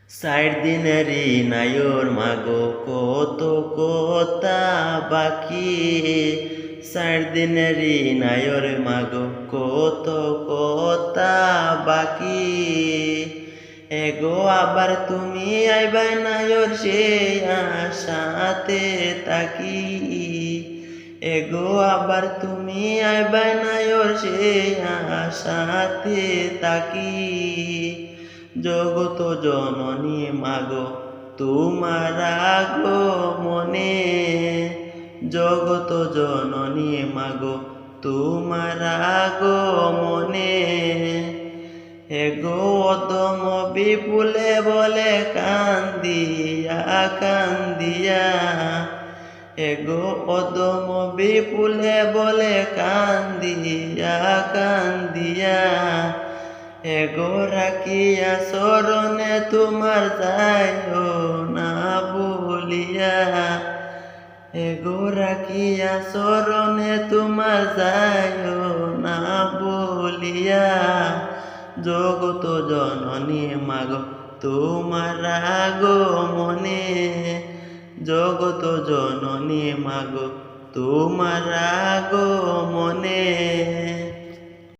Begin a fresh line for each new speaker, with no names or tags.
চার দিনেরই নায়র মাগো কত কথা বাকি। চার দিনেরই নায়র মাগো কত কথা বাকি। এগো আবার তুমি আইবা নায়র সে আশাতে তাকি। এগো আবার তুমি আইবা নায়র সে আশাতে তাকি। জগত জননী মাগো তোমার আগো মনে। জগত জননী মাগো তোমার আগো মনে। এগো অদম বিপুলে বলে কান্দিয়া কান্দিয়া। এগো অদম বিপুলে বলে কান্দিয়া কান্দিয়া। এগো রাখিয়া চরণে তোমার যাইও না বলিয়া। এগো রাখিয়া চরণে তোমার যাইও না বলিয়া। জগত জননী মাগো তোমার আগো মনে। জগত জননী মাগো তোমার আগো মনে।